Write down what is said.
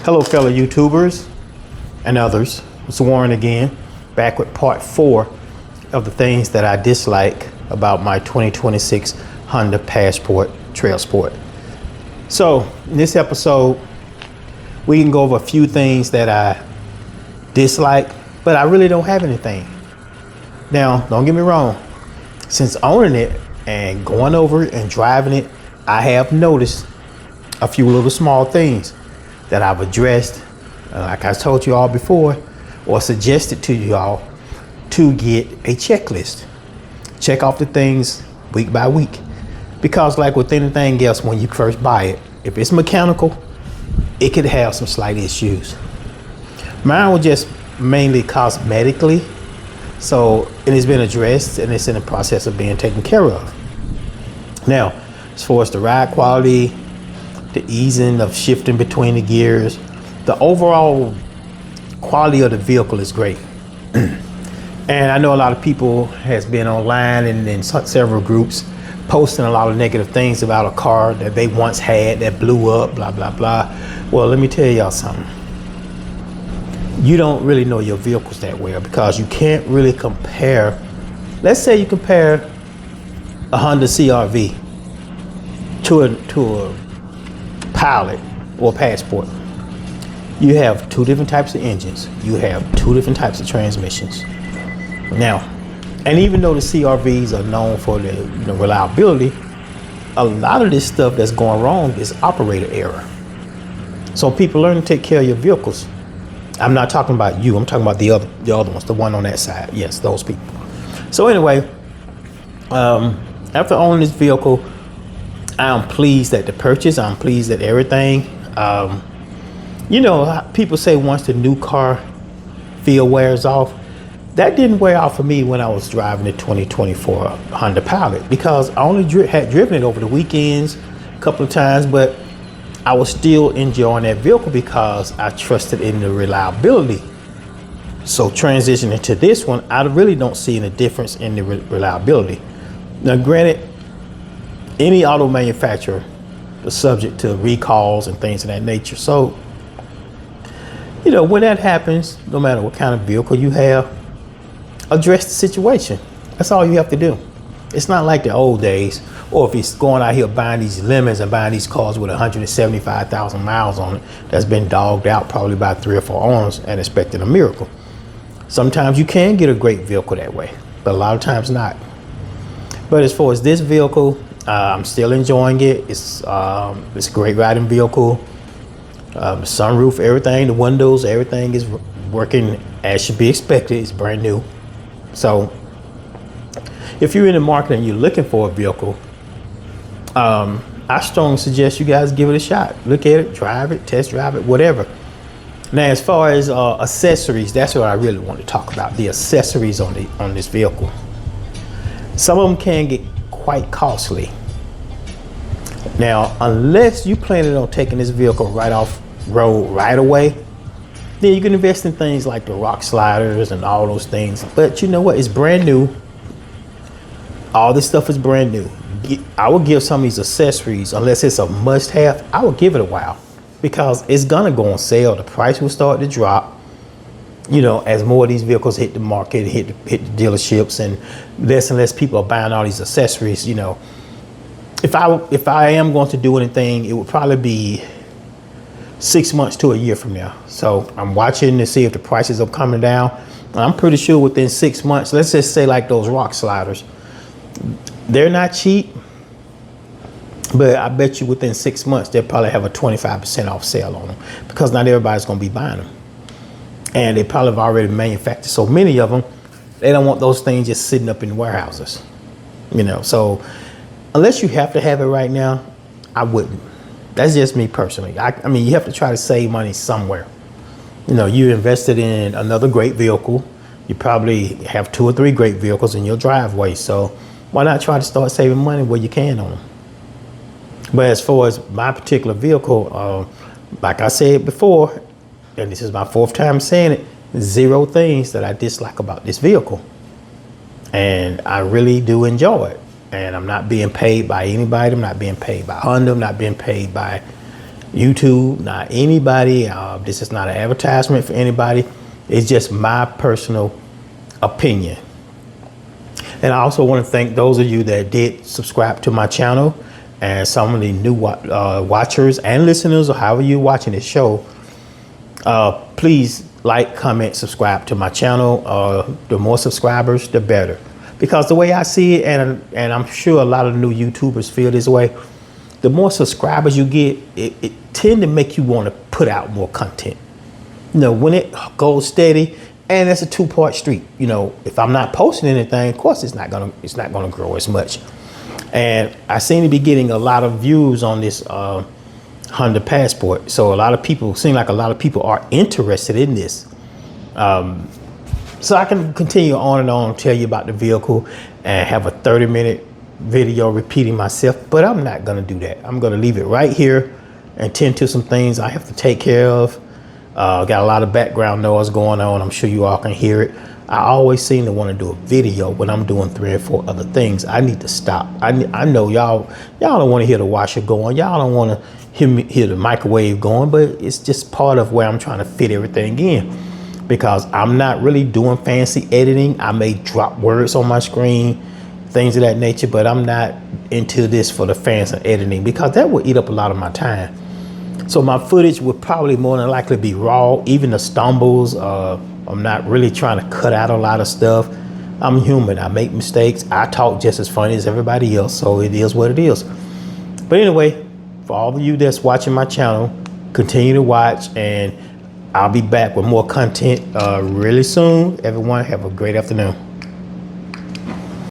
Hello, fellow YouTubers and others. It's Warren again, back with part 4 of the things that I dislike about my 2026 Honda Passport Trailsport. So, in this episode, we can go over a few things that I dislike, but I really don't have anything. Now, don't get me wrong. Since owning it and going over it and driving it, I have noticed a few little small things that I've addressed, like I told you all before, or suggested to you all to get a checklist. Check off the things week by week. Because like with anything else, when you first buy it, if it's mechanical, it could have some slight issues. Mine was just mainly cosmetically, so it has been addressed and it's in the process of being taken care of. Now, as far as the ride quality, the easing of shifting between the gears, the overall quality of the vehicle is great. And I know a lot of people has been online and in several groups posting a lot of negative things about a car that they once had that blew up, blah, blah, blah. Well, let me tell y'all something. You don't really know your vehicles that well because you can't really compare. Let's say you compare a Honda CR-V to a Pilot or Passport. You have two different types of engines. You have two different types of transmissions. Now, and even though the CR-Vs are known for the reliability, a lot of this stuff that's going wrong is operator error. So people learn to take care of your vehicles. I'm not talking about you. I'm talking about the other ones, the one on that side. Yes, those people. So anyway, after owning this vehicle, I'm pleased at the purchase. I'm pleased at everything. People say once the new car feel wears off. That didn't wear off for me when I was driving the 2024 Honda Pilot because I only had driven it over the weekends a couple of times, but I was still enjoying that vehicle because I trusted in the reliability. So transitioning to this one, I really don't see any difference in the reliability. Now, granted, any auto manufacturer is subject to recalls and things of that nature. So, when that happens, no matter what kind of vehicle you have, address the situation. That's all you have to do. It's not like the old days, or if he's going out here buying these lemons and buying these cars with 175,000 miles on it that's been dogged out probably by 3 or 4 owners and expecting a miracle. Sometimes you can get a great vehicle that way, but a lot of times not. But as far as this vehicle, I'm still enjoying it. It's a great riding vehicle. The sunroof, everything, the windows, everything is working as should be expected. It's brand new. So if you're in the market and you're looking for a vehicle, I strongly suggest you guys give it a shot. Look at it, drive it, test drive it, whatever. Now, as far as accessories, that's what I really want to talk about. The accessories on this vehicle. Some of them can get quite costly. Now, unless you planning on taking this vehicle right off road right away, then you can invest in things like the rock sliders and all those things. But you know what? It's brand new. All this stuff is brand new. I would give some of these accessories, unless it's a must-have, I would give it a while because it's gonna go on sale. The price will start to drop. As more of these vehicles hit the market, hit the dealerships, and less people are buying all these accessories. If I am going to do anything, it would probably be 6 months to a year from now. So I'm watching to see if the prices are coming down. I'm pretty sure within 6 months, let's just say like those rock sliders, they're not cheap, but I bet you within 6 months, they'll probably have a 25% off sale on them because not everybody's going to be buying them. And they probably have already manufactured so many of them, they don't want those things just sitting up in warehouses. So unless you have to have it right now, I wouldn't. That's just me personally. I mean, you have to try to save money somewhere. You invested in another great vehicle. You probably have 2 or 3 great vehicles in your driveway. So why not try to start saving money where you can on them? But as far as my particular vehicle, like I said before, and this is my 4th time saying it, 0 things that I dislike about this vehicle. And I really do enjoy it. And I'm not being paid by anybody. I'm not being paid by Honda. I'm not being paid by YouTube, not anybody. This is not an advertisement for anybody. It's just my personal opinion. And I also want to thank those of you that did subscribe to my channel, and some of the new watchers and listeners, or however you're watching this show. Please like, comment, subscribe to my channel. The more subscribers, the better. Because the way I see it, and I'm sure a lot of new YouTubers feel this way, the more subscribers you get, it tend to make you want to put out more content. You know, when it goes steady, and it's a two-part street. You know, if I'm not posting anything, of course it's not gonna grow as much. And I seem to be getting a lot of views on this Honda Passport. So a lot of people are interested in this. So I can continue on and on, tell you about the vehicle and have a 30-minute video repeating myself, but I'm not gonna do that. I'm gonna leave it right here and tend to some things I have to take care of. Got a lot of background noise going on. I'm sure you all can hear it. I always seem to want to do a video when I'm doing 3 or 4 other things. I need to stop. I know y'all don't want to hear the washer going. Y'all don't want to hear the microwave going, but it's just part of where I'm trying to fit everything in, because I'm not really doing fancy editing. I may drop words on my screen, things of that nature, but I'm not into this for the fancy editing, because that will eat up a lot of my time. So my footage would probably more than likely be raw, even the stumbles. I'm not really trying to cut out a lot of stuff. I'm human. I make mistakes. I talk just as funny as everybody else, so it is what it is. But anyway, for all of you that's watching my channel, continue to watch, and I'll be back with more content really soon. Everyone have a great afternoon.